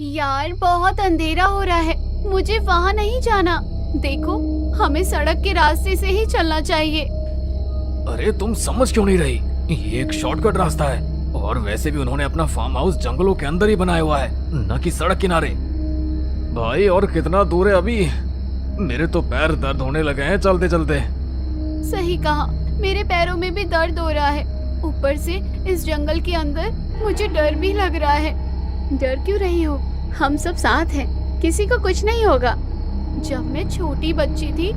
यार बहुत अंधेरा हो रहा है, मुझे वहाँ नहीं जाना। देखो, हमें सड़क के रास्ते से ही चलना चाहिए। अरे तुम समझ क्यों नहीं रही? ये एक शॉर्टकट रास्ता है, और वैसे भी उन्होंने अपना फार्म हाउस जंगलों के अंदर ही बनाया हुआ है, न कि सड़क किनारे। भाई और कितना दूर है अभी? मेरे तो पैर दर्द होने लगे हैं चलते चलते। सही कहा, मेरे पैरों में भी दर्द हो रहा है। ऊपर से इस जंगल के अंदर मुझे डर भी लग रहा है। डर क्यों रही हो? हम सब साथ हैं, किसी को कुछ नहीं होगा। जब मैं छोटी बच्ची थी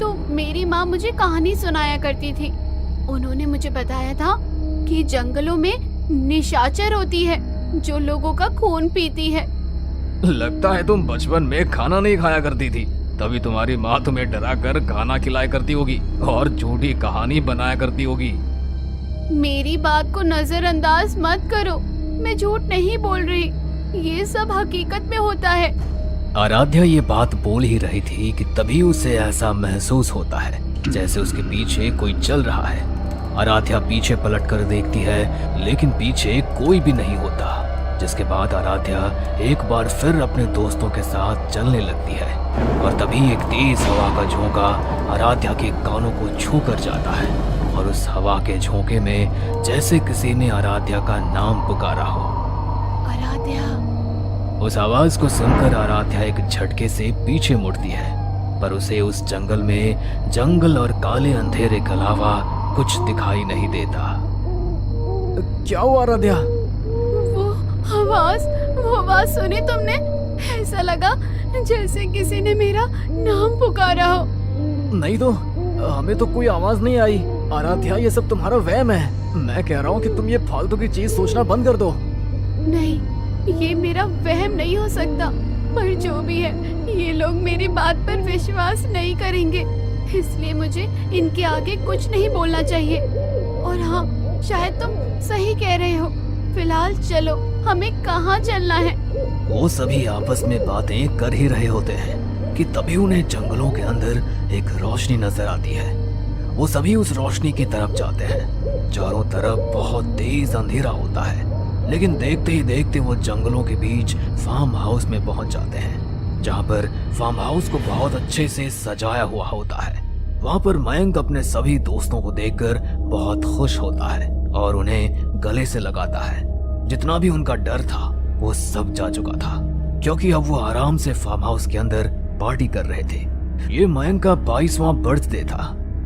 तो मेरी माँ मुझे कहानी सुनाया करती थी। उन्होंने मुझे बताया था कि जंगलों में निशाचर होती है जो लोगों का खून पीती है। लगता है तुम बचपन में खाना नहीं खाया करती थी, तभी तुम्हारी माँ तुम्हें डरा कर खाना खिलाया करती होगी और झूठी कहानी बनाया करती होगी। मेरी बात को नजरअंदाज मत करो, मैं झूठ नहीं बोल रही, ये सब हकीकत में होता है। आराध्या ये बात बोल ही रही थी कि तभी उसे ऐसा महसूस होता है जैसे उसके पीछे कोई चल रहा है। आराध्या पीछे पलट कर देखती है, लेकिन पीछे कोई भी नहीं होता। जिसके बाद आराध्या एक बार फिर अपने दोस्तों के साथ चलने लगती है, और तभी एक तेज हवा का झोंका आराध्या के कानों को छू कर जाता है, और उस हवा के झोंके में जैसे किसी ने आराध्या का नाम पुकारा हो। आराध्या। उस आवाज को सुनकर आराध्या एक झटके से पीछे मुड़ती है, पर उसे उस जंगल में जंगल और काले अंधेरे के अलावा कुछ दिखाई नहीं देता। क्या हुआ आराध्या? वो आवाज सुनी तुमने? ऐसा लगा जैसे किसी ने मेरा नाम पुकारा हो। नहीं तो, हमें तो कोई आवाज नहीं आई। आराध्या, ये सब तुम्हारा वहम है। मैं कह रहा हूँ कि तुम ये फालतू की चीज सोचना बंद कर दो। नहीं, ये मेरा वहम नहीं हो सकता, पर जो भी है, ये लोग मेरी बात पर विश्वास नहीं करेंगे, इसलिए मुझे इनके आगे कुछ नहीं बोलना चाहिए। और हाँ, शायद तुम सही कह रहे हो। फिलहाल चलो, हमें कहाँ चलना है? वो सभी आपस में बातें कर ही रहे होते हैं कि तभी उन्हें जंगलों के अंदर एक रोशनी नजर आती है। वो सभी उस रोशनी की तरफ जाते हैं। चारों तरफ बहुत तेज अंधेरा होता है, लेकिन देखते ही देखते वो जंगलों के बीच फार्म हाउस में पहुंच जाते हैं, जहां पर फार्म हाउस को बहुत अच्छे से सजाया हुआ होता है। वहां पर मयंक अपने सभी दोस्तों को देखकर बहुत खुश होता है और उन्हें गले से लगाता है। जितना भी उनका डर था वो सब जा चुका था, क्योंकि अब वो आराम से फार्म हाउस के अंदर पार्टी कर रहे थे। ये मयंक का 22वां बर्थडे था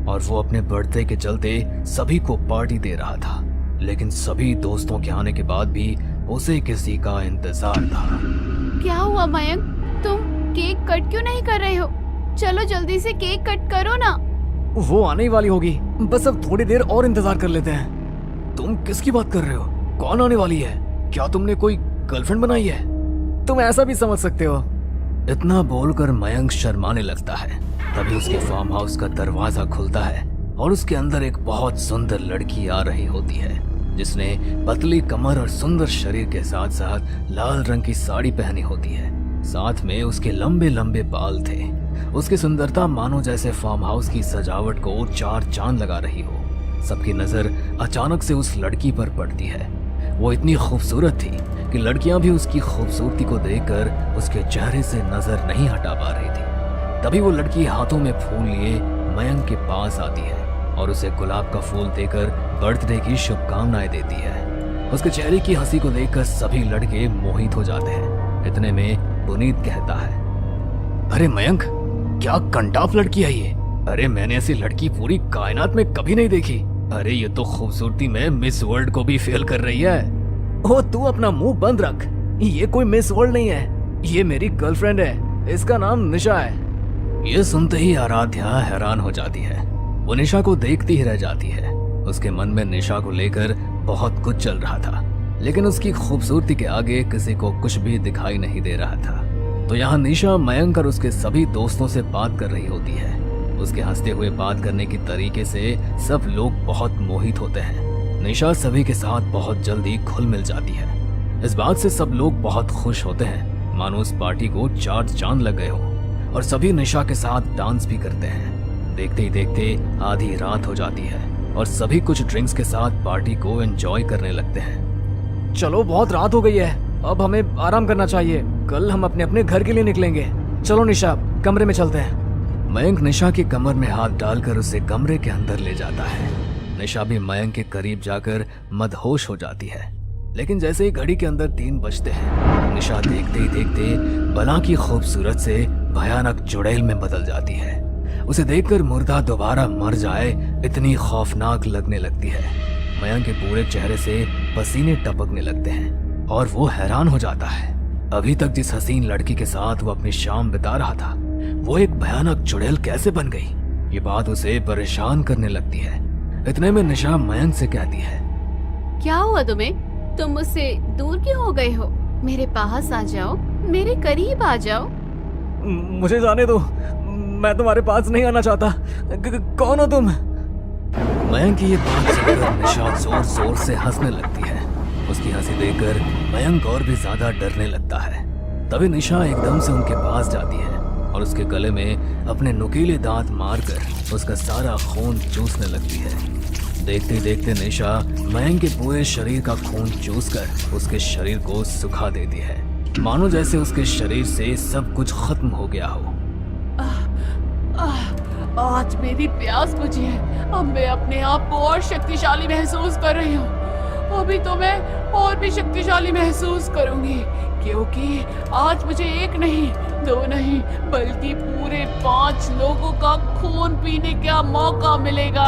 और वो अपने बर्थडे के चलते सभी को पार्टी दे रहा था, लेकिन सभी दोस्तों के आने के बाद भी उसे किसी का इंतजार था। क्या हुआ मयंक, तुम केक कट क्यों नहीं कर रहे हो? चलो जल्दी से केक कट करो ना। वो आने ही वाली होगी, बस अब थोड़ी देर और इंतजार कर लेते हैं। तुम किसकी बात कर रहे हो? कौन आने वाली है? क्या तुमने कोई गर्लफ्रेंड बनाई है? तुम ऐसा भी समझ सकते हो। इतना बोलकर मयंक शर्माने लगता है। तभी उसके फार्म हाउस का दरवाजा खुलता है और उसके अंदर एक बहुत सुंदर लड़की आ रही होती है, जिसने पतली कमर और सुंदर शरीर के साथ साथ लाल रंग की साड़ी पहनी होती है। साथ में उसके लंबे लंबे बाल थे। उसकी सुंदरता मानो जैसे फार्म हाउस की सजावट को 4 चांद लगा रही हो। सबकी नजर अचानक से उस लड़की पर पड़ती है। वो इतनी खूबसूरत थी कि लड़कियां भी उसकी खूबसूरती को देखकर उसके चेहरे से नजर नहीं हटा पा रही थी। तभी वो लड़की हाथों में फूल लिए मयंक के पास आती है और उसे गुलाब का फूल देकर बर्थडे की शुभकामनाएं देती है। उसके चेहरे की हंसी को देखकर सभी लड़के मोहित हो जाते हैं। इतने में पुनीत कहता है, अरे मयंक, क्या कंटाप लड़की है ये? अरे मैंने ऐसी लड़की पूरी कायनात में कभी नहीं देखी। अरे ये तो खूबसूरती में मिस वर्ल्ड को भी फेल कर रही है। ओ तू अपना मुंह बंद रख, ये कोई मिस वर्ल्ड नहीं है, ये मेरी गर्लफ्रेंड है, इसका नाम निशा है। ये सुनते ही आराध्या हैरान हो जाती है। वो निशा को देखती ही रह जाती है। उसके मन में निशा को लेकर बहुत कुछ चल रहा था, लेकिन उसकी खूबसूरती के आगे किसी को कुछ भी दिखाई नहीं दे रहा था। तो यहाँ निशा मयंक और उसके सभी दोस्तों से बात कर रही होती है। उसके हंसते हुए बात करने की तरीके से सब लोग बहुत मोहित होते हैं। निशा सभी के साथ बहुत जल्दी घुल मिल जाती है। इस बात से सब लोग बहुत खुश होते हैं, मानो उस पार्टी को 4 चांद लग गए हो, और सभी निशा के साथ डांस भी करते हैं। देखते ही देखते आधी रात हो जाती है और सभी कुछ ड्रिंक्स के साथ पार्टी को एंजॉय करने लगते हैं। चलो बहुत रात हो गई है, अब हमें आराम करना चाहिए। कल हम अपने अपने घर के लिए निकलेंगे। चलो निशा, कमरे में चलते हैं। मयंक निशा की कमर में हाथ डालकर उसे कमरे के अंदर ले जाता है। निशा भी मयंक के करीब जाकर मदहोश हो जाती है। लेकिन जैसे ही घड़ी के अंदर 3 बजते हैं, निशा देखते ही देखते बला की खूबसूरत से भयानक चुड़ैल में बदल जाती है। उसे देखकर मुर्दा दोबारा मर जाए इतनी खौफनाक लगने लगती है। मयंक के पूरे चेहरे से पसीने टपकने लगते हैं और वो हैरान हो जाता है। अभी तक जिस हसीन लड़की के साथ वो अपनी शाम बिता रहा था, वो एक भयानक चुड़ैल कैसे बन गई? ये बात उसे परेशान करने लगती है। इतने में निशा मयंक से कहती है, क्या हुआ तुम्हें? तुम मुझसे दूर क्यों हो गए हो? मेरे पास आ जाओ, मेरे करीब आ जाओ। मुझे जाने दो, मैं तुम्हारे पास नहीं आना चाहता। कौन हो तुम? मयंक की ये बात सुनकर निशा जोर जोर से हंसने लगती है। उसकी हंसी देखकर मयंक और भी ज्यादा डरने लगता है। तभी निशा एकदम से उनके पास जाती है और उसके गले में अपने नुकीले दांत मारकर उसका सारा खून चूसने लगती है। देखते ही देखते निशा मयंक के पूरे शरीर का खून चूसकर उसके शरीर को सुखा देती है, मानो जैसे उसके शरीर से सब कुछ खत्म हो गया हो। आज मेरी प्यास बुझी है। अब मैं अपने आप को और शक्तिशाली महसूस कर रही हूँ। अभी तो मैं और भी शक्तिशाली महसूस करूंगी, क्योंकि आज मुझे 1 नहीं 2 नहीं बल्कि पूरे 5 लोगों का खून पीने का मौका मिलेगा।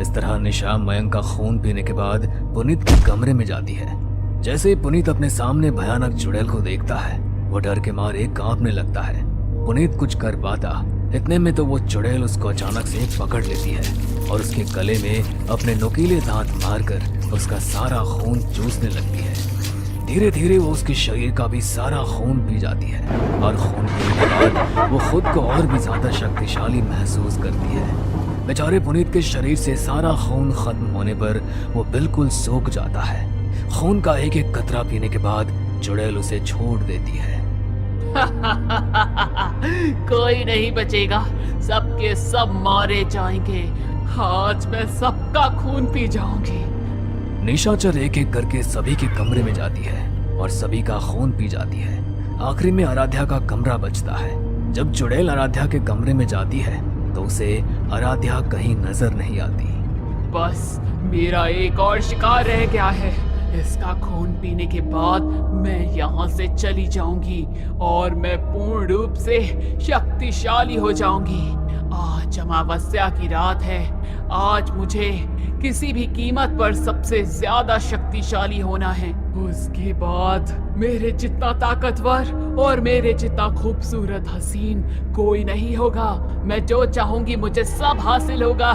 इस तरह निशा मयंक का खून पीने के बाद पुनीत के कमरे में जाती है। जैसे ही पुनीत अपने सामने भयानक चुड़ैल को देखता है, वो डर के मारे कांपने लगता है। पुनीत कुछ कर पाता, इतने में तो वो चुड़ैल उसको अचानक से पकड़ लेती है और उसके गले में अपने नुकीले दांत मारकर उसका सारा खून चूसने लगती है। धीरे धीरे वो उसके शरीर का भी सारा खून पी जाती है और खून पीने के बाद वो खुद को और भी ज्यादा शक्तिशाली महसूस करती है। बेचारे पुनीत के शरीर से सारा खून खत्म होने पर वो बिल्कुल सूख जाता है। खून का एक एक कतरा पीने के बाद चुड़ैल उसे छोड़ देती है। कोई नहीं बचेगा, सबके सब मारे जाएंगे। आज मैं सबका खून पी जाऊंगी। निशाचर एक एक करके सभी के कमरे में जाती है और सभी का खून पी जाती है। आखिरी में आराध्या का कमरा बचता है। जब चुड़ैल आराध्या के कमरे में जाती है तो उसे आराध्या कहीं नजर नहीं आती। बस मेरा एक और शिकार रह गया है। इसका खून पीने के बाद मैं यहाँ से चली जाऊंगी और मैं पूर्ण रूप से शक्तिशाली हो जाऊंगी। आज अमावस्या की रात है। आज मुझे किसी भी कीमत पर सबसे ज्यादा शक्तिशाली होना है। उसके बाद मेरे जितना ताकतवर और मेरे जितना खूबसूरत हसीन कोई नहीं होगा। मैं जो चाहूंगी मुझे सब हासिल होगा।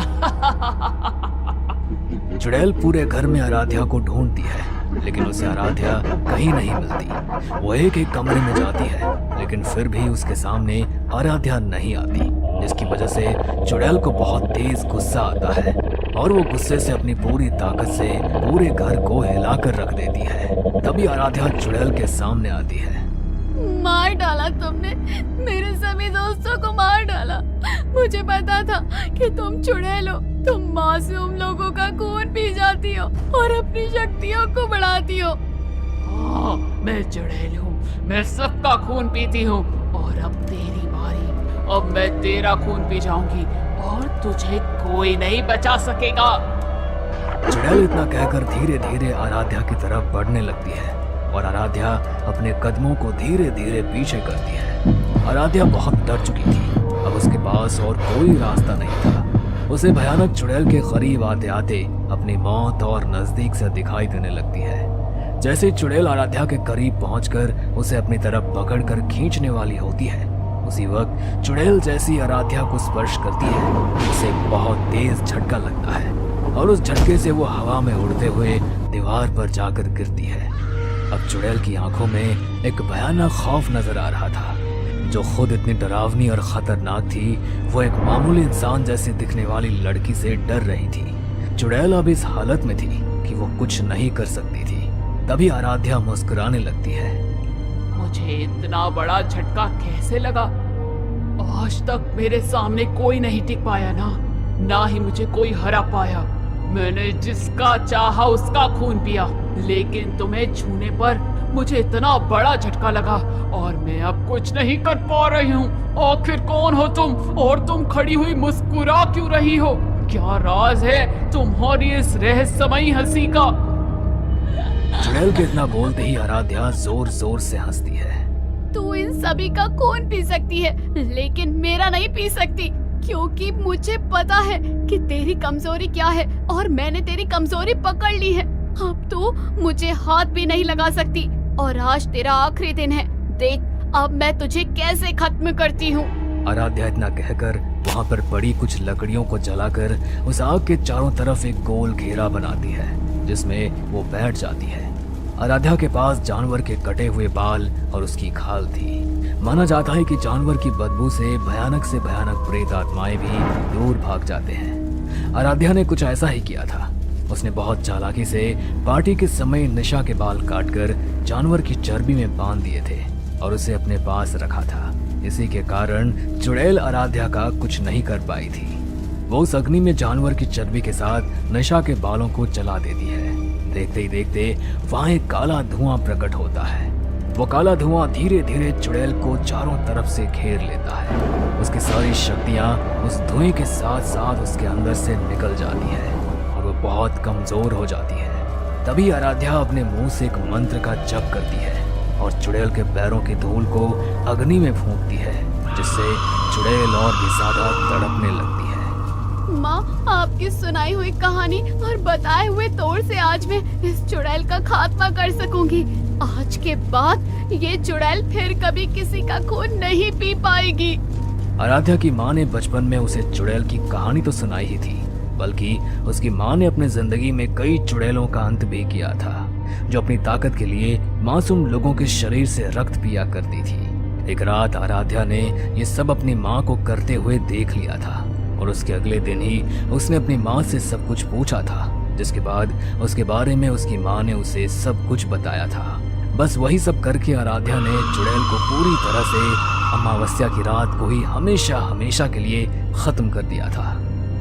चुड़ैल पूरे घर में आराध्या को ढूंढती है, लेकिन उसे आराध्या कहीं नहीं मिलती। वो एक एक कमरे में जाती है, लेकिन फिर भी उसके सामने आराध्या नहीं आती, जिसकी वजह से चुड़ैल को बहुत तेज गुस्सा आता है और वो गुस्से से अपनी पूरी ताकत से पूरे घर को हिलाकर रख देती है। तभी आराध्या चुड़ैल के सामने आती है। मार डाला तुमने, मेरे सभी दोस्तों को मार डाला। मुझे पता था कि तुम चुड़ैल हो। तुम मासूम लोगों का खून पी जाती हो और अपनी शक्तियों को बढ़ाती हो। हाँ, मैं चुड़ैल हूँ। मैं सबका खून पीती हूँ और अब तेरी बारी। अब मैं तेरा खून पी जाऊंगी और तुझे कोई नहीं बचा सकेगा। चुड़ैल इतना कहकर धीरे धीरे आराध्या की तरफ बढ़ने लगती है और आराध्या अपने कदमों को धीरे धीरे पीछे करती है। आराध्या बहुत डर चुकी थी। अब उसके पास और कोई रास्ता नहीं था। उसे भयानक चुड़ैल के करीब आते आते अपनी मौत और नजदीक से दिखाई देने लगती है। जैसे ही चुड़ैल आराध्या के करीब पहुंचकर उसे अपनी तरफ पकड़कर खींचने वाली होती है, उसी वक्त चुड़ैल जैसी आराध्या को स्पर्श करती है, उसे बहुत तेज झटका लगता है और उस झटके से वो हवा में उड़ते हुए दीवार पर जाकर गिरती है। अब चुड़ैल की आंखों में एक भयानक खौफ नजर आ रहा था। जो खुद इतनी डरावनी और खतरनाक थी, वो एक मामूली इंसान जैसी दिखने वाली लड़की से डर रही थी। चुड़ैल अब इस हालत में थी कि वो कुछ नहीं कर सकती थी। तभी आराध्या मुस्कुराने लगती है। मुझे इतना बड़ा झटका कैसे लगा? आज तक मेरे सामने कोई नहीं टिक पाया ना ही मुझे कोई हरा पाया। मैंने जिसका चाहा उसका खून पिया, लेकिन तुम्हें छूने पर मुझे इतना बड़ा झटका लगा और मैं अब कुछ नहीं कर पा रही हूँ। आखिर कौन हो तुम और तुम खड़ी हुई मुस्कुरा क्यों रही हो? क्या राज है तुम्हारी इस रहस्यमयी हंसी का? चुड़ैल के इतना बोलते ही आराध्या जोर जोर से हंसती है। तू इन सभी का खून पी सकती है, लेकिन मेरा नहीं पी सकती, क्योंकि मुझे पता है कि तेरी कमजोरी क्या है और मैंने तेरी कमजोरी पकड़ ली है। अब तू मुझे हाथ भी नहीं लगा सकती और आज तेरा आखिरी दिन है। देख अब मैं तुझे कैसे खत्म करती हूँ। आराध्या इतना कहकर वहाँ पर पड़ी कुछ लकड़ियों को जलाकर उस आग के चारों तरफ एक गोल घेरा बनाती है, जिसमें वो बैठ जाती है। आराध्या के पास जानवर के कटे हुए बाल और उसकी खाल थी। माना जाता है कि जानवर की बदबू से भयानक प्रेत आत्माएं भी दूर भाग जाते हैं। आराध्या ने कुछ ऐसा ही किया था। उसने बहुत चालाकी से पार्टी के समय निशा के बाल काटकर जानवर की चर्बी में बांध दिए थे और उसे अपने पास रखा था। इसी के कारण चुड़ैल आराध्या का कुछ नहीं कर पाई थी। वो उस अग्नि में जानवर की चर्बी के साथ निशा के बालों को जला देती है। देखते ही देखते वहां एक काला धुआं प्रकट होता है। वो काला धुआं धीरे धीरे चुड़ैल को चारों तरफ से घेर लेता है। उसकी सारी शक्तियां उस धुएं के साथ साथ उसके अंदर से निकल जाती है और वो बहुत कमजोर हो जाती है। तभी आराध्या अपने मुंह से एक मंत्र का जप करती है और चुड़ैल के पैरों की धूल को अग्नि में फूंकती है, जिससे चुड़ैल और भी ज्यादा तड़पने लगती है। माँ, आपकी सुनाई हुई कहानी और बताए हुए तौर से आज मैं इस चुड़ैल का खात्मा कर सकूंगी। आज के बाद ये चुड़ैल फिर कभी किसी का खून नहीं पी पाएगी। आराध्या की माँ ने बचपन में उसे चुड़ैल की कहानी तो सुनाई ही थी, बल्कि उसकी माँ ने अपने जिंदगी में कई चुड़ैलों का अंत भी किया था, जो अपनी ताकत के लिए मासूम लोगों के शरीर से रक्त पिया करती थी। एक रात आराध्या ने ये सब अपनी माँ को करते हुए देख लिया था और उसके अगले दिन ही उसने अपनी माँ से सब कुछ पूछा था, जिसके बाद उसके बारे में उसकी माँ ने उसे सब कुछ बताया था। बस वही सब करके आराध्या ने चुड़ैल को पूरी तरह से अमावस्या की रात को ही हमेशा हमेशा के लिए खत्म कर दिया था।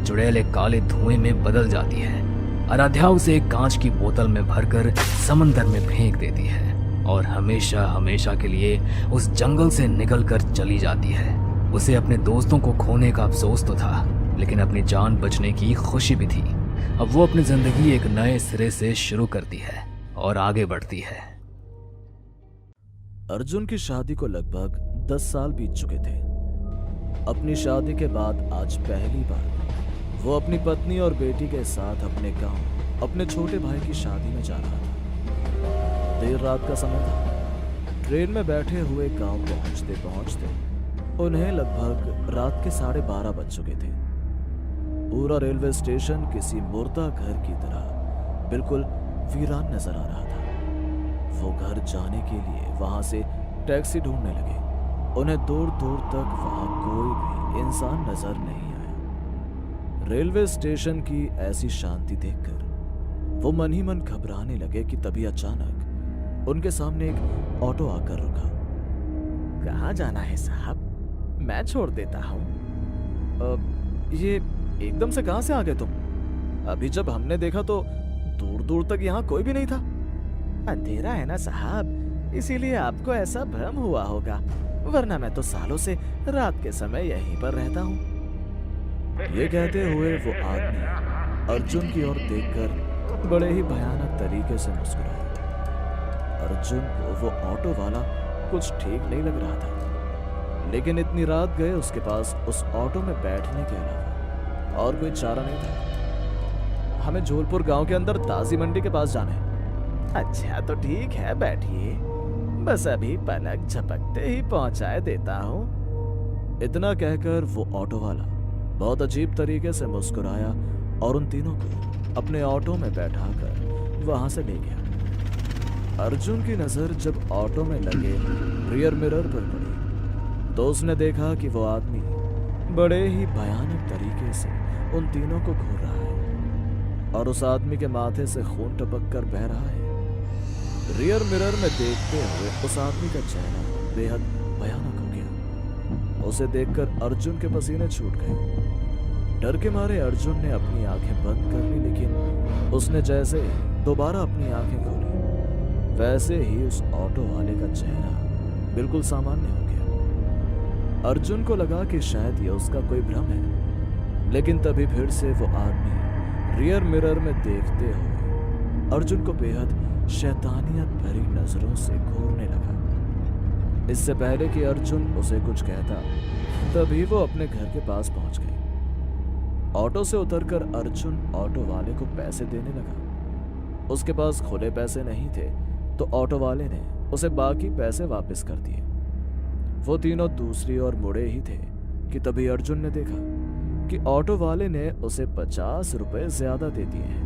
चुड़ैल एक काले धुएं में बदल जाती है। आराध्या उसे एक कांच की बोतल में भरकर समंदर में फेंक देती है और हमेशा हमेशा के लिए उस जंगल से निकलकर चली जाती है। उसे अपने दोस्तों को खोने का अफसोस तो था, लेकिन अपनी जान बचने की खुशी भी थी। अब वो अपनी जिंदगी एक नए सिरे से शुरू करती है और आगे बढ़ती है। अर्जुन की शादी को लगभग 10 साल बीत चुके थे। अपनी शादी के बाद आज पहली बार वो अपनी पत्नी और बेटी के साथ अपने गांव अपने छोटे भाई की शादी में जा रहा था। देर रात का समय था। ट्रेन में बैठे हुए गांव पहुंचते पहुंचते उन्हें लगभग रात के 12:30 बज चुके थे। पूरा रेलवे स्टेशन किसी मुर्दा घर की तरह बिल्कुल वीरान नजर आ रहा था। वो घर जाने के लिए वहां से टैक्सी ढूंढने लगे। उन्हें दूर दूर तक वहां कोई भी इंसान नजर नहीं आया। रेलवे स्टेशन की ऐसी शांति देखकर वो मन ही मन घबराने लगे कि तभी अचानक उनके सामने एक ऑटो आकर रुका। कहाँ जाना है साहब? मैं छोड़ देता हूँ। ये एकदम से कहाँ से आ गए तुम? अभी जब हमने देखा तो दूर दूर तक यहाँ कोई भी नहीं था। अंधेरा है ना साहब, इसीलिए आपको ऐसा भ्रम हुआ होगा, वरना मैं तो सालों से रात के समय यहीं पर रहता हूँ। ये कहते हुए वो आदमी अर्जुन की ओर देखकर बड़े ही भयानक तरीके से मुस्कुराया। अर्जुन को वो ऑटो वाला कुछ ठीक नहीं लग रहा था, लेकिन इतनी रात गए उसके पास उस ऑटो में बैठने के अलावा और कोई चारा नहीं था। हमें झोलपुर गांव के अंदर ताजी मंडी के पास जाना है। अच्छा तो ठीक है, बैठिए, बस अभी पलक झपकते ही पहुंचाए देता हूँ। इतना कहकर वो ऑटो वाला बहुत अजीब तरीके से मुस्कुराया और उन तीनों को अपने ऑटो में बैठाकर वहां से ले गया। अर्जुन की नजर जब ऑटो में लगे रियर मिरर पर पड़ी तो उसने देखा कि वो आदमी बड़े ही भयानक तरीके से उन तीनों को घूर रहा है और उस आदमी के माथे से खून टपक कर बह रहा है। रियर मिरर में देखते हुए उस आदमी का चेहरा बेहद भयानक हो गया। उसे देखकर अर्जुन के पसीने छूट गए। डर के मारे अर्जुन ने अपनी आंखें बंद कर ली, लेकिन उसने जैसे दोबारा अपनी आंखें खोली वैसे ही उस ऑटो वाले का चेहरा बिल्कुल सामान्य हो गया। अर्जुन को लगा कि शायद यह उसका कोई भ्रम है, लेकिन तभी फिर से वो आदमी रियर मिरर में देखते हुए अर्जुन को बेहद शैतानियत भरी नजरों से घूरने लगा। इससे पहले कि अर्जुन उसे कुछ कहता, तभी वो अपने घर के पास पहुंच गए। ऑटो से उतरकर अर्जुन ऑटो वाले को पैसे देने लगा। उसके पास खुले पैसे नहीं थे, तो ऑटो वाले ने उसे बाकी पैसे वापस कर दिए। वो तीनों दूसरी ओर मुड़े ही थे कि तभी अर्जुन ने देखा कि ऑटो वाले ने उसे 50 रुपए ज्यादा दे दिए हैं।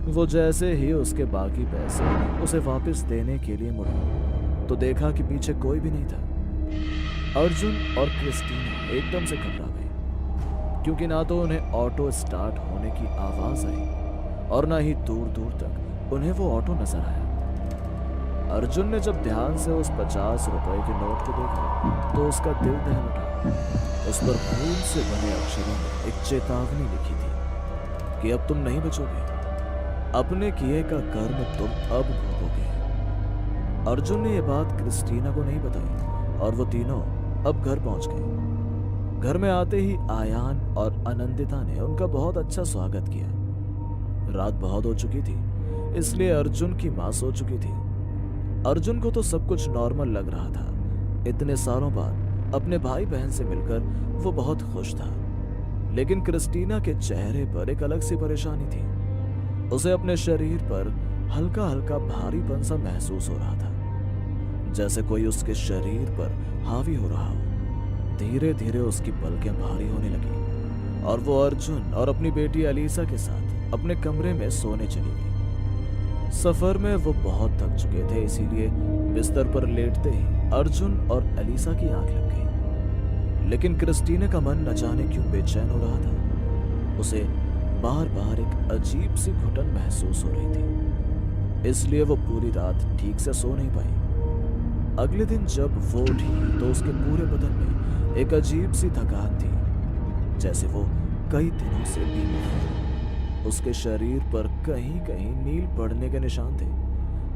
वो जैसे ही उसके बाकी पैसे उसे वापस देने के लिए मुड़ा, तो देखा कि पीछे कोई भी नहीं था। अर्जुन और क्रिस्टीना एकदम से घबरा गए, क्योंकि ना तो उन्हें ऑटो स्टार्ट होने की आवाज आई और ना ही दूर दूर तक उन्हें वो ऑटो नजर आया। अर्जुन ने जब ध्यान से उस 50 रुपए के नोट को देखा, तो उसका दिल दहल उठा। उस पर खून से बने अक्षरों में एक चेतावनी लिखी थी कि अब तुम नहीं बचोगे, अपने किए का कर्म तुम अब भोगोगे। अर्जुन ने यह बात क्रिस्टीना को नहीं बताई और वो तीनों अब घर पहुंच गए। घर में आते ही आयान और आनंदिता ने उनका बहुत अच्छा स्वागत किया। रात बहुत हो चुकी थी, इसलिए अर्जुन की मां सो चुकी थी। अर्जुन को तो सब कुछ नॉर्मल लग रहा था। इतने सालों बाद अपने भाई बहन से मिलकर वो बहुत खुश था, लेकिन क्रिस्टीना के चेहरे पर एक अलग सी परेशानी थी। उसे अपने शरीर पर हल्का हल्का भारीपन सा महसूस हो रहा था, जैसे कोई उसके शरीर पर हावी हो रहा हो। धीरे धीरे उसकी पलकें भारी होने लगी और वो अर्जुन और अपनी बेटी अलीसा के साथ अपने कमरे में सोने चली गई। सफर में वो बहुत थक चुके थे, इसीलिए बिस्तर पर लेटते ही अर्जुन और अलीसा की आंख लग गई। लेकिन क्रिस्टीना का मन न जाने क्यों बेचैन हो रहा था। उसे बार बार एक अजीब सी घुटन महसूस हो रही थी, इसलिए वो पूरी रात ठीक से सो नहीं पाई। अगले दिन जब वो उठी तो उसके पूरे बदन में एक अजीब सी थकान थी, जैसे वो कई दिनों से बीमार थी। उसके शरीर पर कहीं कहीं नील पड़ने के निशान थे,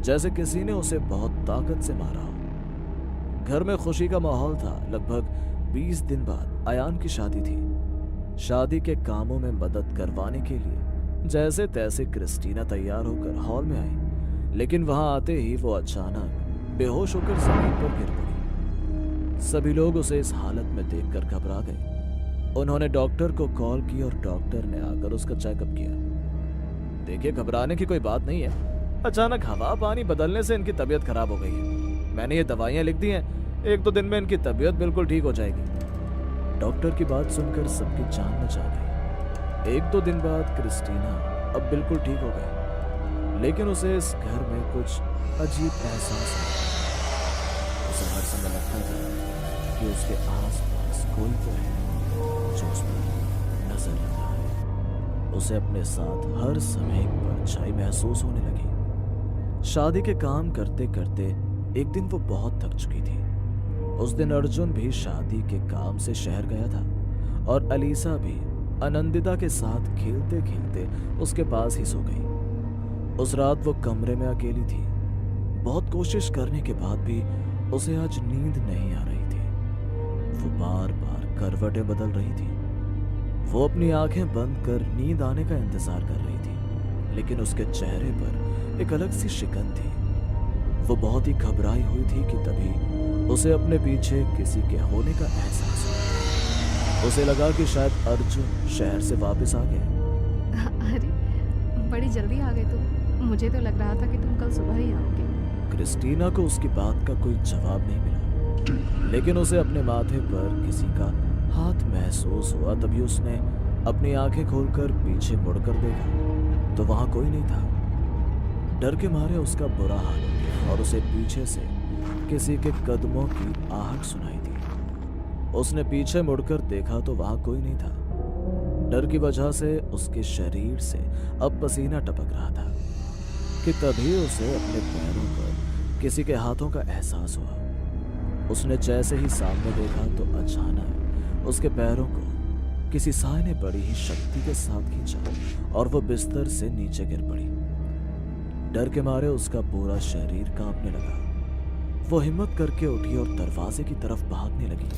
जैसे किसी ने उसे बहुत ताकत से मारा हो। घर में खुशी का माहौल था। लगभग 20 दिन बाद आयान की शादी थी। शादी के कामों में मदद करवाने के लिए जैसे तैसे क्रिस्टीना तैयार होकर हॉल में आई, लेकिन वहां आते ही वो अचानक बेहोश होकर जमीन पर गिर पड़ी। सभी लोग उसे इस हालत में देखकर घबरा गए। उन्होंने डॉक्टर को कॉल की और डॉक्टर ने आकर उसका चेकअप किया। देखिए, घबराने की कोई बात नहीं है। अचानक हवा पानी बदलने से इनकी तबीयत खराब हो गई है। मैंने ये दवाइयां लिख दी हैं, 1-2 दिन में इनकी तबीयत बिल्कुल ठीक हो जाएगी। डॉक्टर की बात सुनकर सबकी जान में जा गई। 1-2 दिन बाद क्रिस्टीना अब बिल्कुल ठीक हो गई, लेकिन उसे इस घर में कुछ अजीब एहसास हुआ। उसे हर समय लगता था कि उसके आसपास कोई तो है जो उस पर नजर लग रहा है। उसे अपने साथ हर समय एक परछाई महसूस होने लगी। शादी के काम करते करते एक दिन वो बहुत थक चुकी थी। उस दिन अर्जुन भी शादी के काम से शहर गया था और अलीसा भी आनंदिता के साथ खेलते खेलते उसके पास ही सो गई। उस रात वो कमरे में अकेली थी। बहुत कोशिश करने के बाद भी उसे आज नींद नहीं आ रही थी। वो बार बार करवटें बदल रही थी। वो अपनी आंखें बंद कर नींद आने का इंतजार कर रही थी, लेकिन उसके चेहरे पर एक अलग सी शिकन थी। वो बहुत ही घबराई हुई थी कि तभी उसे अपने पीछे किसी के होने का एहसास हुआ। उसे लगा कि शायद अर्जुन शहर से वापस आ गया। अरे बड़ी जल्दी आ गए तुम। मुझे तो लग रहा था कि तुम कल सुबह ही आओगे। क्रिस्टीना को उसकी बात का कोई जवाब नहीं मिला, लेकिन उसे अपने माथे पर किसी का हाथ महसूस हुआ। तभी उसने अपनी आंखें खोलकर पीछे मुड़कर देखा तो वहां कोई नहीं था। डर के मारे उसका बुरा हाल हो गया और उसे पीछे से किसी के कदमों की आहट सुनाई दी। उसने पीछे मुड़कर देखा तो वहां कोई नहीं था। डर की वजह से उसके शरीर से अब पसीना टपक रहा था। कि तभी उसे अपने पैरों पर किसी के हाथों का एहसास हुआ। उसने जैसे ही सामने देखा तो अचानक उसके पैरों को किसी साए ने बड़ी ही शक्ति के साथ खींचा और वो बिस्तर से नीचे गिर पड़ी। डर के मारे उसका पूरा शरीर कांपने लगा। वो हिम्मत करके उठी और दरवाजे की तरफ भागने लगी।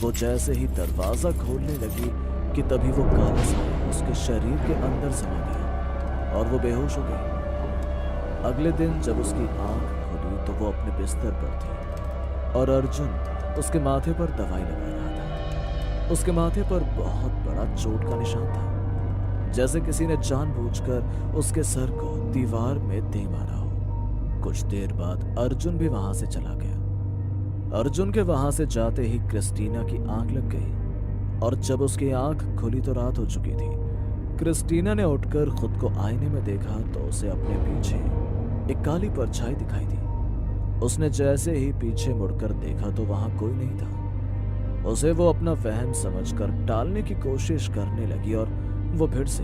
वो जैसे ही दरवाजा खोलने लगी कि तभी वो काला साया उसके शरीर के अंदर समा गया और वो बेहोश हो गई। अगले दिन जब उसकी आंख खुली तो वो अपने बिस्तर पर थी और अर्जुन उसके माथे पर दवाई लगा रहा था। उसके माथे पर बहुत बड़ा चोट का निशान था, जैसे किसी ने जानबूझकर उसके सर को दीवार में दे मारा हो। कुछ देर बाद अर्जुन भी वहां से चला गया। अर्जुन के वहां से जाते ही क्रिस्टीना की आंख लग गई और जब उसकी आंख खुली तो रात हो चुकी थी। क्रिस्टीना ने उठकर खुद को आईने में देखा तो उसे अपने पीछे एक काली परछाई दिखाई दी। उसने जैसे ही पीछे मुड़कर देखा तो वहां कोई नहीं था। उसे वो अपना वहम समझकर टालने की कोशिश करने लगी और वो फिर से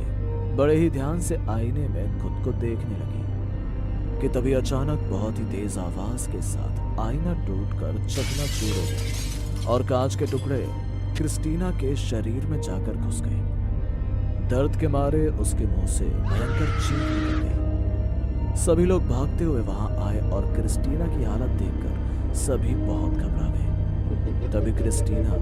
बड़े ही ध्यान से आईने में खुद को देखने लगी कि तभी अचानक बहुत ही तेज आवाज के साथ आईना टूटकर चकनाचूर हो गया और कांच के टुकड़े क्रिस्टीना के शरीर में जाकर घुस गए। दर्द के मारे उसके मुंह से भयंकर चीख निकल गई। सभी लोग भागते हुए वहां आए और क्रिस्टीना की हालत देखकर सभी बहुत घबरा गए। तभी क्रिस्टीना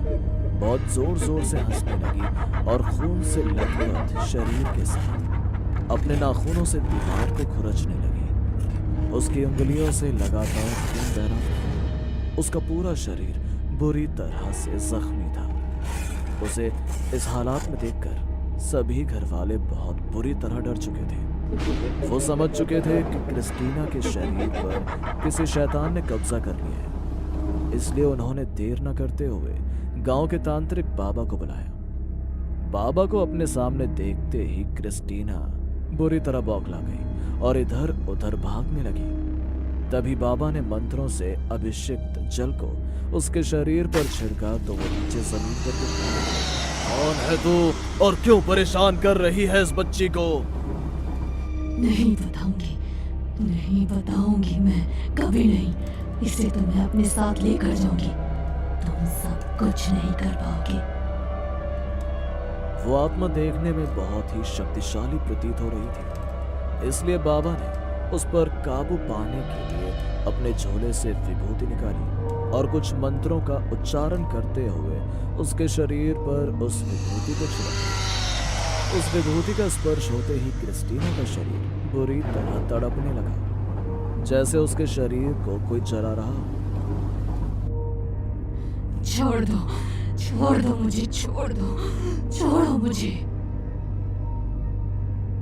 बहुत जोर जोर से हंसने लगी और खून से लथपथ शरीर के साथ अपने नाखूनों से दीवार को खुरचने लगी। उसकी उंगलियों से लगातार खून बह रहा था। उसका पूरा शरीर बुरी तरह से जख्मी था। उसे इस हालात में देखकर सभी घर वाले बहुत बुरी तरह डर चुके थे। वो समझ चुके थे कि क्रिस्टीना के शरीर पर किसी शैतान ने कब्जा कर लिया है, इसलिए उन्होंने देर न करते हुए गांव के तांत्रिक बाबा को बुलाया। बाबा को अपने सामने देखते ही क्रिस्टीना बुरी तरह बौखला गई और इधर उधर भागने लगी। तभी बाबा ने मंत्रों से अभिषिक्त जल को उसके शरीर पर छिड़का तो वो नीचे जमीन पर गिर पड़ा। कौन है तू और क्यों परेशान कर रही है इस बच्ची को? नहीं बताऊंगी मैं कभी नहीं। इसे तो मैं अपने साथ लेकर जाऊंगी। तुम सब कुछ नहीं कर पाओगे। वो आत्मा देखने में बहुत ही शक्तिशाली प्रतीत हो रही थी, इसलिए बाबा ने उस पर काबू पाने के लिए अपने झोले से विभूति निकाली और कुछ मंत्रों का उच्चारण करते हुए उसके शरीर पर उस विभूति को छिड़का। उस विभूति का स्पर्श होते ही क्रिस्टीना का शरीर बुरी तरह तड़पने लगा, जैसे उसके शरीर को कोई जला रहा हो। छोड़ दो मुझे, छोड़ो मुझे।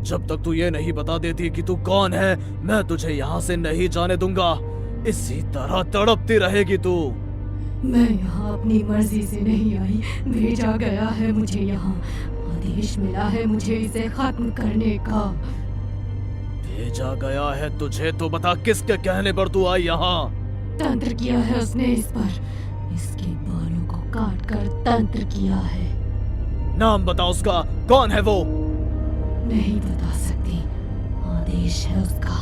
जब तक तू ये नहीं बता देती कि तू कौन है, मैं तुझे यहाँ से नहीं जाने दूंगा। इसी तरह तड़पती रहेगी तू। मैं यहाँ अपनी मर्जी से नहीं आई, भेजा गया है मुझे यहाँ। आदेश मिला है मुझे इसे खत्म करने का। भेजा गया है तुझे तो बता किसके कहने पर तू आई यहाँ? तंत्र किया है उसने इस पर। इसके बालों को काट कर तंत्र किया है। नाम बता उसका, कौन है वो? नहीं बता सकती, आदेश है उसका।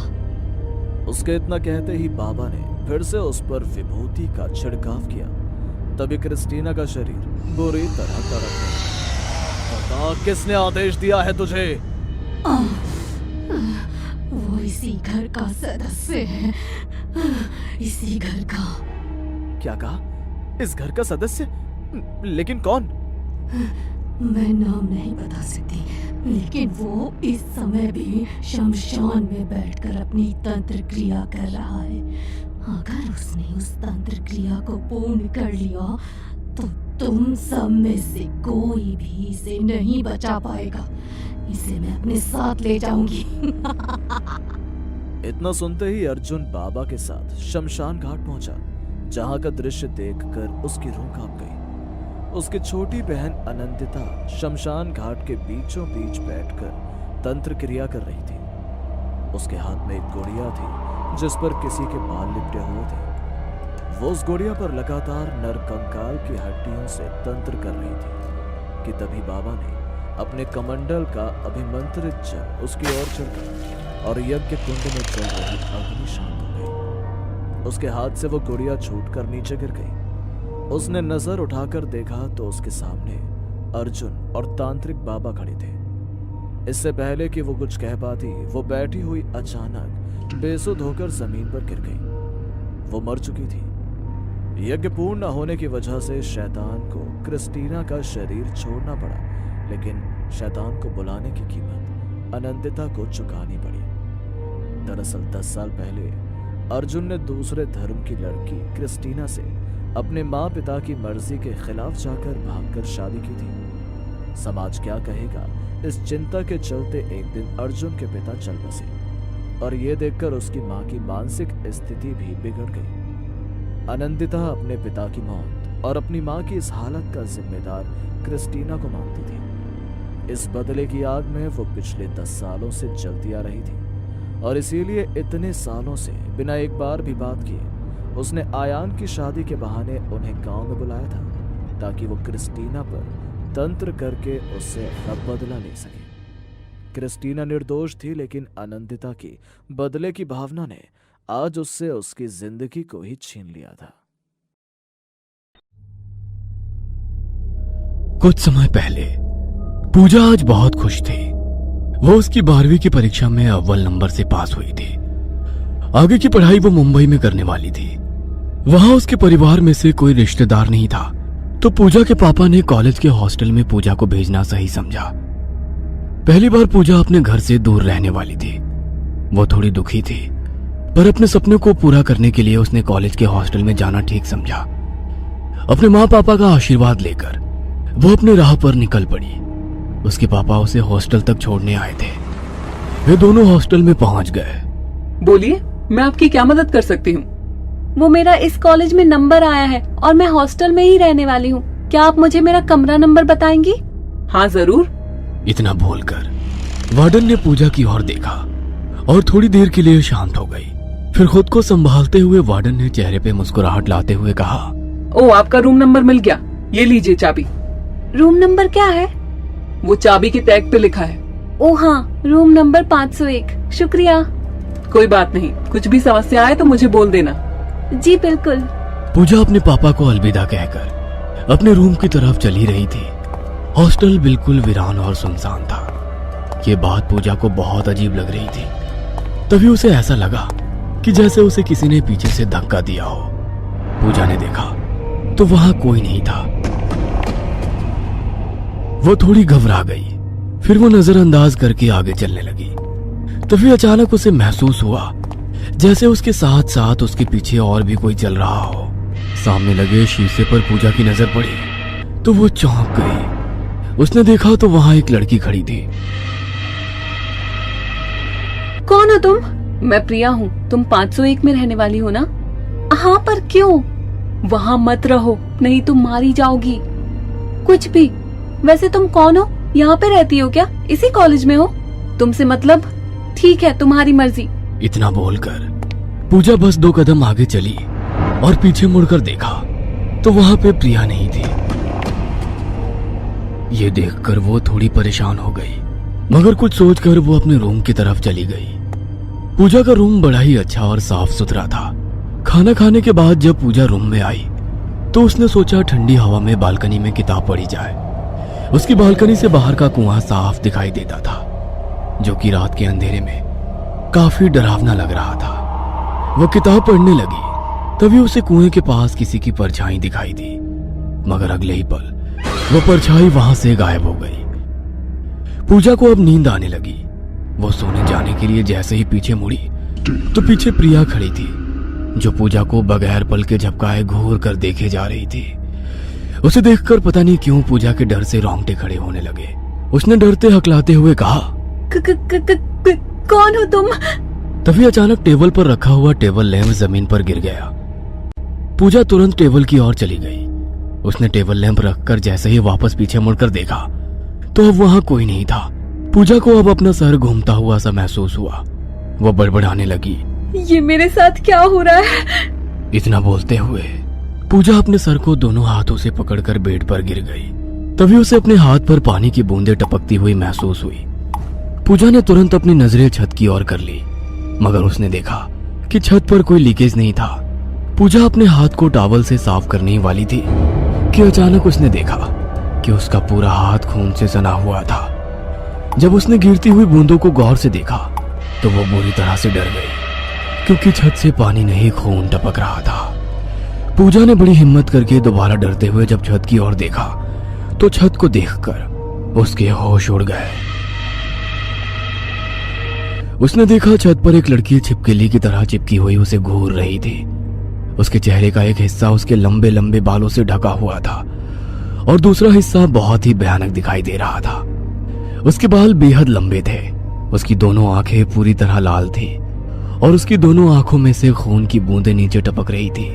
उसके इतना कहते ही बाबा ने फिर से उस पर विभूति का छिड़काव किया। तभी क्रिस्टीना का शरीर बुरी तरह तड़प गया। बता किसने आदेश दिया है तुझे? वो इसी घर का सदस्य है, इसी घर का। क्या कहा? इस घर का सदस्य? लेकिन कौन? मैं नाम नहीं बता सकती, लेकिन वो इस समय भी शमशान में बैठकर अपनी तंत्र क्रिया कर रहा है। अगर उसने उस तंत्र क्रिया को पूर्ण कर लिया तो तुम सब में से कोई भी इसे नहीं बचा पाएगा। इसे मैं अपने साथ ले जाऊंगी। इतना सुनते ही अर्जुन बाबा के साथ शमशान घाट पहुंचा, जहां का दृश्य देखकर उसकी रूह कांप गई। उसकी छोटी बहन अनंतिता शमशान घाट के बीचों बीच बैठकर तंत्र क्रिया कर रही थी। उसके हाथ में एक गुड़िया थी जिस पर किसी के बाल लिपटे हुए थे। वो उस गुड़िया पर लगातार नरकंकाल की हड्डियों से तंत्र कर रही थी कि तभी बाबा ने अपने कमंडल का अभिमंत्रित जल उसकी ओर छिड़का और यज्ञ कुंड में चल रही अग्नि शांत हो गई। उसके हाथ से वो गुड़िया छूटकर नीचे गिर गई। उसने नजर उठाकर देखा तो उसके सामने अर्जुन और तांत्रिक बाबा खड़े थे। इससे पहले कि वो कुछ कह पाती, वो बैठी हुई अचानक बेसुध होकर जमीन पर गिर गई। वो मर चुकी थी। यज्ञ पूर्ण न होने की वजह से शैतान को क्रिस्टीना का शरीर छोड़ना पड़ा, लेकिन शैतान को बुलाने की कीमत अनंतिता को चुकानी पड़ी। दरअसल 10 साल पहले अर्जुन ने दूसरे धर्म की लड़की क्रिस्टीना से अपने माँ पिता की मर्जी के खिलाफ जाकर भागकर शादी की थी। समाज क्या कहेगा, इस चिंता के चलते एक दिन अर्जुन के पिता चल बसे और ये देखकर उसकी माँ की मानसिक स्थिति भी बिगड़ गई। अनंतिता अपने पिता की मौत और अपनी माँ की इस हालत का जिम्मेदार क्रिस्टीना को मानती थी। इस बदले की आग में वो पिछले 10 सालों से जलती आ रही थी और इसीलिए इतने सालों से बिना एक बार भी बात किए उसने आयान की शादी के बहाने उन्हें गांव में बुलाया था, ताकि वो क्रिस्टीना पर तंत्र करके उससे अपना बदला ले सके। क्रिस्टीना निर्दोष थी, लेकिन अनंतिता की बदले की भावना ने आज उससे उसकी जिंदगी को ही छीन लिया था। कुछ समय पहले पूजा आज बहुत खुश थी। वो उसकी 12वीं की परीक्षा में अव्वल नंबर से पास हुई थी। आगे की पढ़ाई वो मुंबई में करने वाली थी। वहां उसके परिवार में से कोई रिश्तेदार नहीं था, तो पूजा के पापा ने कॉलेज के हॉस्टल में पूजा को भेजना सही समझा। पहली बार पूजा अपने घर से दूर रहने वाली थी। वो थोड़ी दुखी थी, पर अपने सपने को पूरा करने के लिए उसने कॉलेज के हॉस्टल में जाना ठीक समझा। अपने माँ पापा का आशीर्वाद लेकर वो अपने राह पर निकल पड़ी। उसके पापा उसे हॉस्टल तक छोड़ने आए थे। वे दोनों हॉस्टल में पहुंच गए। बोलिए, मैं आपकी क्या मदद कर सकती हूँ? वो मेरा इस कॉलेज में नंबर आया है और मैं हॉस्टल में ही रहने वाली हूँ। क्या आप मुझे मेरा कमरा नंबर बताएंगी? हाँ जरूर। इतना बोलकर वार्डन ने पूजा की ओर देखा और थोड़ी देर के लिए शांत हो गई। फिर खुद को संभालते हुए वार्डन ने चेहरे पे मुस्कुराहट लाते हुए कहा, ओ, आपका रूम नंबर मिल गया, ये लीजिए चाबी। रूम नंबर क्या है? वो चाबी के टैग पे लिखा है। ओ हाँ, रूम नंबर 501। शुक्रिया। कोई बात नहीं, कुछ भी समस्या आए तो मुझे बोल देना। जी बिल्कुल। पूजा अपने पापा को अलविदा कहकर अपने रूम की तरफ चली रही थी। हॉस्टल बिल्कुल वीरान और सुनसान था। ये बात पूजा को बहुत अजीब लग रही थी। तभी उसे ऐसा लगा कि जैसे उसे किसी ने पीछे से धक्का दिया हो। पूजा ने देखा तो वहां कोई नहीं था। वो थोड़ी घबरा गई। फिर वो नजरअंदाज करके आगे चलने लगी। तभी अचानक उसे महसूस हुआ जैसे उसके साथ साथ उसके पीछे और भी कोई चल रहा हो। सामने लगे शीशे पर पूजा की नजर पड़ी तो वो चौंक गई। उसने देखा तो वहां एक लड़की खड़ी थी। कौन हो तुम? मैं प्रिया हूँ। तुम 501 में रहने वाली हो ना? हाँ, पर क्यों? वहाँ मत रहो, नहीं तुम मारी जाओगी। कुछ भी। वैसे तुम कौन हो? यहाँ पे रहती हो क्या? इसी कॉलेज में हो? तुमसे मतलब? ठीक है, तुम्हारी मर्जी। इतना बोलकर पूजा बस 2 कदम आगे चली और पीछे मुड़कर देखा तो वहां पे प्रिया नहीं थी। ये देखकर वो थोड़ी परेशान हो गई, मगर कुछ सोचकर वो अपने रूम की तरफ चली गई। पूजा का रूम बड़ा ही अच्छा और साफ सुथरा था। खाना खाने के बाद जब पूजा रूम में आई तो उसने सोचा ठंडी हवा में बालकनी में किताब पढ़ी जाए। उसकी बालकनी से बाहर का कुआं साफ दिखाई देता था, जो कि रात के अंधेरे में काफी डरावना लग रहा था। वो किताब पढ़ने लगी, तभी उसे कुएं के पास किसी की परछाई दिखाई दी, मगर अगले ही पल वो परछाई वहां से गायब हो गई। पूजा को अब नींद आने लगी। वो सोने जाने के लिए जैसे ही पीछे मुड़ी तो पीछे प्रिया खड़ी थी, जो पूजा को बगैर पल के झपकाए घूर कर देखे जा रही थी। उसे देखकर पता नहीं क्यों पूजा के डर से रोंगटे खड़े होने लगे। उसने डरते हकलाते हुए कहा, कौन हो तुम? तभी अचानक टेबल पर रखा हुआ टेबल लैंप जमीन पर गिर गया। पूजा तुरंत टेबल की ओर चली गई। उसने टेबल लैंप रखकर जैसे ही वापस पीछे मुड़कर देखा तो अब वहां कोई नहीं था। पूजा को अब अपना सर घूमता हुआ सा महसूस हुआ। वो बड़बड़ाने लगी, ये मेरे साथ क्या हो रहा है? इतना बोलते हुए पूजा अपने सर को दोनों हाथों से पकड़कर बेड पर गिर गई। तभी उसे अपने हाथ पर पानी की बूंदें टपकती हुई महसूस हुई। पूजा ने तुरंत अपनी नजरें छत की ओर कर ली, मगर उसने देखा कि छत पर कोई लीकेज नहीं था। पूजा अपने हाथ को टॉवल से साफ करने ही वाली थी कि अचानक उसने देखा कि उसका पूरा हाथ खून से सना हुआ था। जब उसने गिरती हुई बूंदों को गौर से देखा तो वो बुरी तरह से डर गई, क्योंकि छत से पानी नहीं खून टपक रहा था। पूजा ने बड़ी हिम्मत करके दोबारा डरते हुए जब छत की ओर देखा तो छत को देखकर उसके होश उड़ गए। उसने देखा छत पर एक लड़की छिपकली की तरह चिपकी हुई उसे घूर रही थी। उसके चेहरे का एक हिस्सा उसके लंबे लंबे बालों से ढका हुआ था और दूसरा हिस्सा बहुत ही भयानक दिखाई दे रहा था। उसके बाल बेहद लंबे थे, उसकी दोनों आंखें पूरी तरह लाल थी और उसकी दोनों आंखों में से खून की बूंदें नीचे टपक रही थी।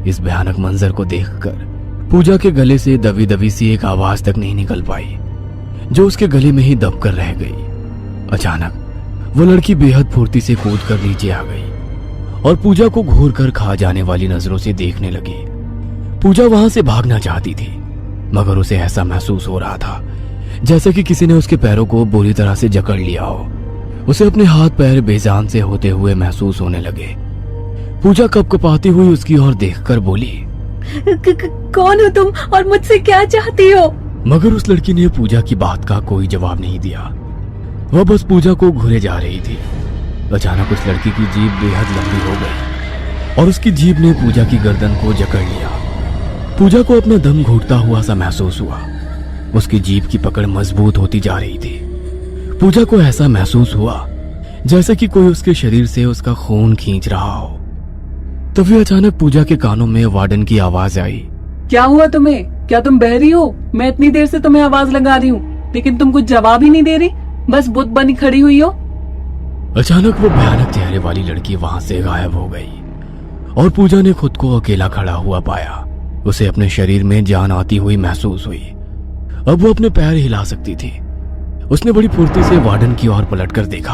इस भयानक मंजर को देखकर पूजा के गले से दबी दबी सी एक आवाज तक नहीं निकल पाई, जो उसके गले में ही दब कर रह गई। अचानक वो लड़की बेहद फुर्ती से कूद कर नीचे आ गई और पूजा को घूर कर खा जाने वाली नजरों से देखने लगी। पूजा वहां से भागना चाहती थी, मगर उसे ऐसा महसूस हो रहा था जैसे कि किसी ने उसके पैरों को बुरी तरह से जकड़ लिया हो। उसे अपने हाथ पैर बेजान से होते हुए महसूस होने लगे। पूजा कपकपाती हुई उसकी ओर देखकर बोली, कौन हो तुम और मुझसे क्या चाहती हो? मगर उस लड़की ने पूजा की बात का कोई जवाब नहीं दिया। वह बस पूजा को घूरे जा रही थी। अचानक उस लड़की की जीभ बेहद लंबी हो गई और उसकी जीभ ने पूजा की गर्दन को जकड़ लिया। पूजा को अपना दम घुटता हुआ सा महसूस हुआ। उसकी जीभ की पकड़ मजबूत होती जा रही थी। पूजा को ऐसा महसूस हुआ जैसे कि कोई उसके शरीर से उसका खून खींच रहा हो। तभी अचानक पूजा के कानों में वार्डन की आवाज आई। क्या हुआ तुम्हें? क्या तुम बहरी हो? मैं इतनी देर से तुम्हें आवाज लगा रही हूँ, लेकिन तुम कुछ जवाब ही नहीं दे रही, बस बुत बनी खड़ी हुई हो। अचानक वो भयानक चेहरे वाली लड़की वहां से गायब हो गई और पूजा ने खुद को अकेला खड़ा हुआ पाया। उसे अपने शरीर में जान आती हुई महसूस हुई। अब वो अपने पैर हिला सकती थी। उसने बड़ी फुर्ती से वार्डन की ओर पलटकर देखा।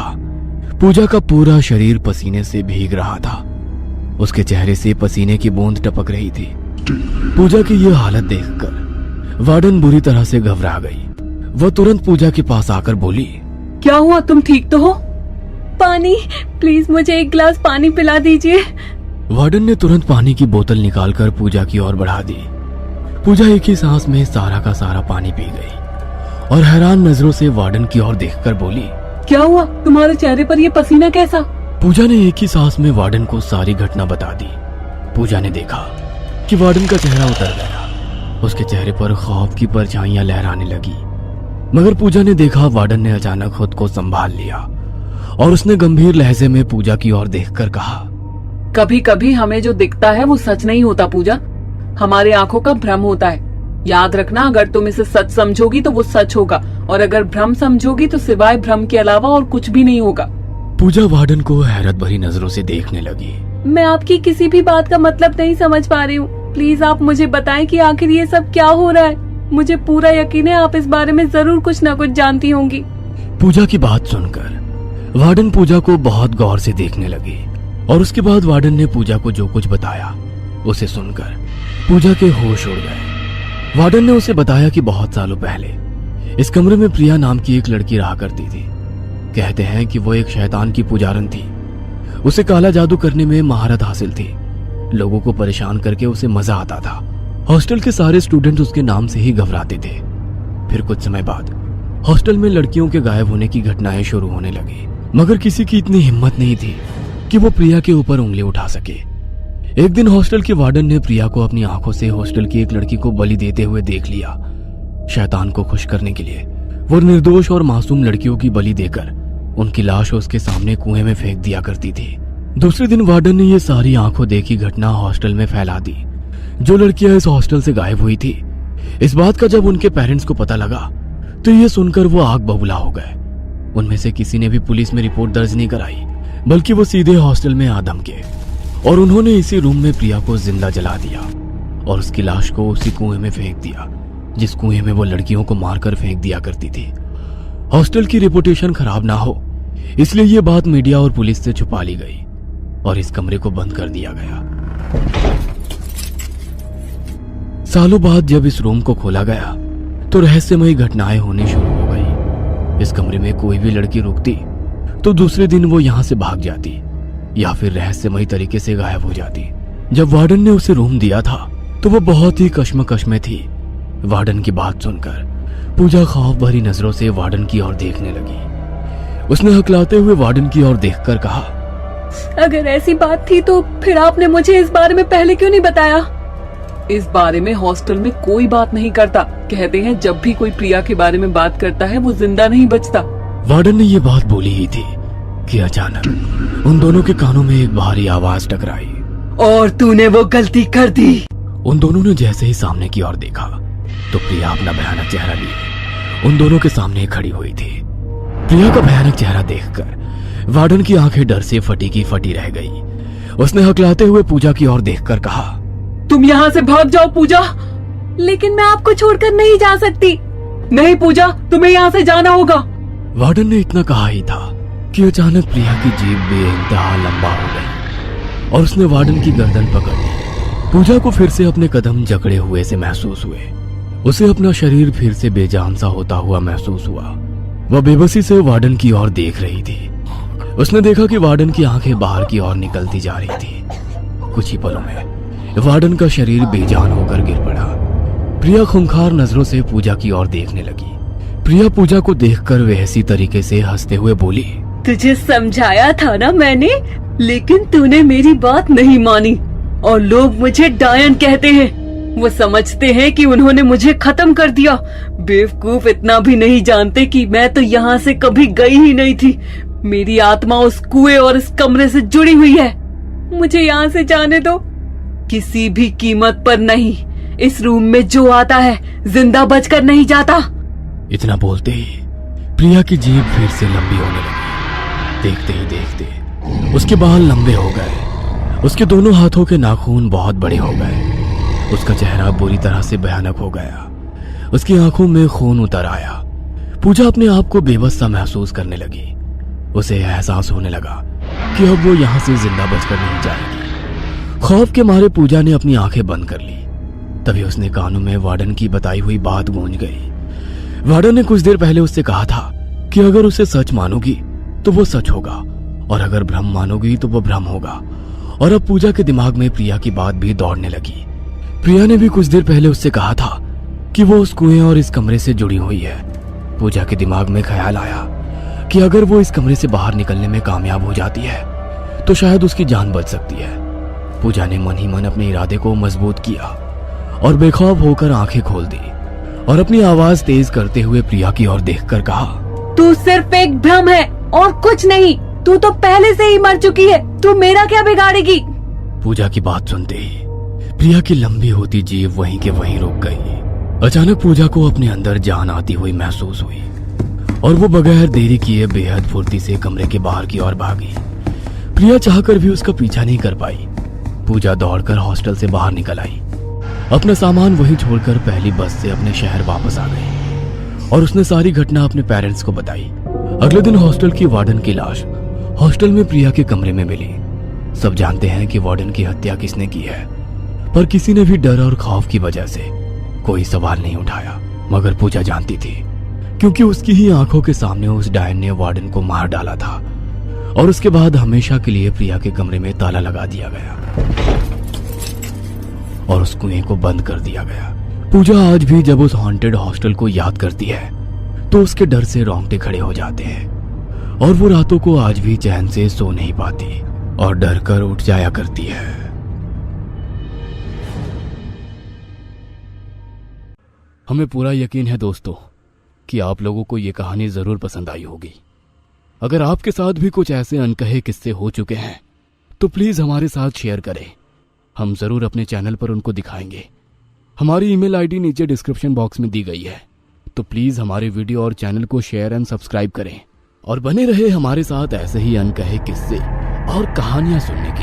पूजा का पूरा शरीर पसीने से भीग रहा था। उसके चेहरे से पसीने की बूंद टपक रही थी। पूजा की यह हालत देखकर वार्डन बुरी तरह से घबरा गई। वह तुरंत पूजा के पास आकर बोली, क्या हुआ? तुम ठीक तो हो? पानी, प्लीज मुझे एक गिलास पानी पिला दीजिए। वार्डन ने तुरंत पानी की बोतल निकालकर पूजा की ओर बढ़ा दी। पूजा एक ही सांस में सारा का सारा पानी पी गई और हैरान नजरों से वार्डन की ओर देखकर बोली, क्या हुआ? तुम्हारे चेहरे पर ये पसीना कैसा? पूजा ने एक ही सांस में वार्डन को सारी घटना बता दी। पूजा ने देखा कि वार्डन का चेहरा उतर गया। उसके चेहरे पर खौफ की परछाइयां लहराने लगी। मगर पूजा ने देखा वार्डन ने अचानक खुद को संभाल लिया और उसने गंभीर लहजे में पूजा की ओर देखकर कहा, कभी कभी हमें जो दिखता है वो सच नहीं होता पूजा, हमारी आंखों का भ्रम होता है। याद रखना, अगर तुम इसे सच समझोगी तो वो सच होगा, और अगर भ्रम समझोगी तो सिवाय भ्रम के अलावा और कुछ भी नहीं होगा। पूजा वार्डन को हैरत भरी नजरों से देखने लगी। मैं आपकी किसी भी बात का मतलब नहीं समझ पा रही हूँ। प्लीज आप मुझे बताएं कि आखिर ये सब क्या हो रहा है। मुझे पूरा यकीन है आप इस बारे में जरूर कुछ न कुछ जानती होंगी। पूजा की बात सुनकर वार्डन पूजा को बहुत गौर से देखने लगी और उसके बाद वार्डन ने पूजा को जो कुछ बताया उसे सुनकर पूजा के होश उड़ गए। वार्डन ने उसे बताया कि बहुत सालों पहले इस कमरे में प्रिया नाम की एक लड़की रहा करती थी। कहते हैं कि वो एक शैतान की पुजारन थी। उसे काला जादू करने में महारत हासिल थी। लोगों को परेशान करके उसे मजा आता था। हॉस्टल के सारे स्टूडेंट उसके नाम से ही घबराते थे। फिर कुछ समय बाद हॉस्टल में लड़कियों के गायब होने की घटनाएं शुरू होने लगी, मगर किसी की इतनी हिम्मत नहीं थी कि वो प्रिया के ऊपर उंगली उठा सके। एक दिन हॉस्टल के वार्डन ने प्रिया को अपनी आंखों से हॉस्टल की एक लड़की को बलि देते हुए देख लिया। शैतान को खुश करने के लिए वो निर्दोष और मासूम लड़कियों की बलि देकर उनकी लाश उसके सामने कुएं में फेंक दिया करती थी। दूसरे दिन वार्डन ने ये सारी आंखों देखी घटना हॉस्टल में फैला दी। जो लड़कियां इस हॉस्टल से गायब हुई थी, इस बात का जब उनके पेरेंट्स को पता लगा तो ये सुनकर वो आग बबूला हो गए। उनमें से किसी ने भी पुलिस में रिपोर्ट दर्ज नहीं कराई, बल्कि वो सीधे हॉस्टल में आ धमके और उन्होंने इसी रूम में प्रिया को जिंदा जला दिया और उसकी लाश को उसी कुएं में फेंक दिया जिस कुएं में वो लड़कियों को मारकर फेंक दिया करती थी। हॉस्टल की रेपुटेशन खराब ना हो इसलिए ये बात मीडिया और पुलिस से छुपा ली गई और इस कमरे को बंद कर दिया गया। सालों बाद जब इस रूम को खोला गया तो रहस्यमयी घटनाएं होनी शुरू हो गई। इस कमरे में कोई भी लड़की रुकती तो दूसरे दिन वो यहाँ से भाग जाती या फिर रहस्यमयी तरीके से गायब हो जाती। जब वार्डन ने उसे रूम दिया था तो वो बहुत ही कश्मकश में थी। वार्डन की बात सुनकर पूजा खौफ भरी नजरों से वार्डन की ओर देखने लगी। उसने हकलाते हुए वार्डन की ओर देखकर कहा, अगर ऐसी बात थी तो फिर आपने मुझे इस बारे में पहले क्यों नहीं बताया? इस बारे में हॉस्टल में कोई बात नहीं करता। कहते हैं जब भी कोई प्रिया के बारे में बात करता है वो जिंदा नहीं बचता। वार्डन ने ये बात बोली ही थी कि अचानक उन दोनों के कानों में एक भारी आवाज टकराई। और तूने वो गलती कर दी। उन दोनों ने जैसे ही सामने की ओर देखा तो प्रिया अपना भयानक चेहरा लिए उन दोनों के सामने खड़ी हुई थी। प्रिया का भयानक चेहरा देखकर वार्डन की आंखें डर से फटी की फटी रह गई। उसने हकलाते हुए पूजा की ओर देखकर कहा, तुम यहाँ से भाग जाओ पूजा। लेकिन मैं आपको छोड़कर नहीं जा सकती। नहीं पूजा, तुम्हें यहाँ से जाना होगा। वार्डन ने इतना कहा ही था कि अचानक प्रिया की जीभ बेइंतहा लंबा हो गई और उसने वार्डन की गर्दन पकड़ ली। पूजा को फिर से अपने कदम जकड़े हुए से महसूस हुए। उसे अपना शरीर फिर से बेजान सा होता हुआ महसूस हुआ। वह बेबसी से वार्डन की ओर देख रही थी। उसने देखा कि वार्डन की आंखें बाहर की ओर निकलती जा रही थी। कुछ ही पलों में वार्डन का शरीर बेजान होकर गिर पड़ा। प्रिया खूंखार नजरों से पूजा की ओर देखने लगी। प्रिया पूजा को देखकर वैसी तरीके से हंसते हुए बोली, तुझे समझाया था ना मैंने, लेकिन तूने मेरी बात नहीं मानी। और लोग मुझे डायन कहते हैं। वो समझते हैं कि उन्होंने मुझे खत्म कर दिया। बेवकूफ इतना भी नहीं जानते कि मैं तो यहाँ से कभी गई ही नहीं थी। मेरी आत्मा उस कुएं और इस कमरे से जुड़ी हुई है। मुझे यहाँ से जाने दो, किसी भी कीमत पर नहीं। इस रूम में जो आता है जिंदा बचकर नहीं जाता। इतना बोलते ही प्रिया की जीभ फिर से लंबी होने लगी। देखते ही देखते उसके बाल लंबे हो गए। उसके दोनों हाथों के नाखून बहुत बड़े हो गए। उसका चेहरा बुरी तरह से भयानक हो गया। उसकी आंखों में खून उतर आया। पूजा अपने आप को बेबस सा महसूस करने लगी। उसे एहसास होने लगा कि अब वो यहाँ से जिंदा बचकर नहीं जाएगी। खौफ के मारे पूजा ने अपनी आंखें बंद कर ली। तभी उसने कानों में वार्डन की बताई हुई बात गूंज गई। वार्डन ने कुछ देर पहले उससे कहा था कि अगर उसे सच मानोगी तो वो सच होगा और अगर भ्रम मानोगी तो वो भ्रम होगा। और अब पूजा के दिमाग में प्रिया की बात भी दौड़ने लगी। प्रिया ने भी कुछ देर पहले उससे कहा था कि वो उस कुएं और इस कमरे से जुड़ी हुई है। पूजा के दिमाग में ख्याल आया कि अगर वो इस कमरे से बाहर निकलने में कामयाब हो जाती है तो शायद उसकी जान बच सकती है। पूजा ने मन ही मन अपने इरादे को मजबूत किया और बेखौफ होकर आंखें खोल दी और अपनी आवाज तेज करते हुए प्रिया की ओर देखकर कहा, तू सिर्फ एक भ्रम है और कुछ नहीं। तू तो पहले से ही मर चुकी है। तू मेरा क्या बिगाड़ेगी? पूजा की बात सुनते ही प्रिया की लंबी होती जीभ वहीं के वहीं रुक गई। अचानक पूजा को अपने अंदर जान आती हुई महसूस हुई और वो बगैर देरी किए बेहद फुर्ती से कमरे के बाहर की ओर भागी। प्रिया चाहकर भी उसका पीछा नहीं कर पाई। पूजा दौड़कर हॉस्टल से बाहर निकल आई। अपना सामान वहीं छोड़कर पहली बस से अपने शहर वापस आ गई और उसने सारी घटना अपने पेरेंट्स को बताई। अगले दिन हॉस्टल की वार्डन की लाश हॉस्टल में प्रिया के कमरे में मिली। सब जानते हैं कि वार्डन की हत्या किसने की है, पर किसी ने भी डर और खौफ की वजह से कोई सवाल नहीं उठाया। मगर पूजा जानती थी क्योंकि उसकी ही आंखों के सामने उस डायन ने वार्डन को मार डाला था और उसके बाद हमेशा के लिए प्रिया के कमरे में ताला लगा दिया गया और उस कुएं को बंद कर दिया गया। पूजा आज भी जब उस हॉन्टेड हॉस्टल को याद करती है तो उसके डर से रोंगटे खड़े हो जाते हैं और वो रातों को आज भी चैन से सो नहीं पाती और डर कर उठ जाया करती है। हमें पूरा यकीन है दोस्तों कि आप लोगों को ये कहानी जरूर पसंद आई होगी। अगर आपके साथ भी कुछ ऐसे अनकहे किस्से हो चुके हैं तो प्लीज हमारे साथ शेयर करें। हम जरूर अपने चैनल पर उनको दिखाएंगे। हमारी ईमेल आईडी नीचे डिस्क्रिप्शन बॉक्स में दी गई है, तो प्लीज हमारे वीडियो और चैनल को शेयर एंड सब्सक्राइब करें और बने रहे हमारे साथ ऐसे ही अनकहे किस्से और कहानियां सुनने के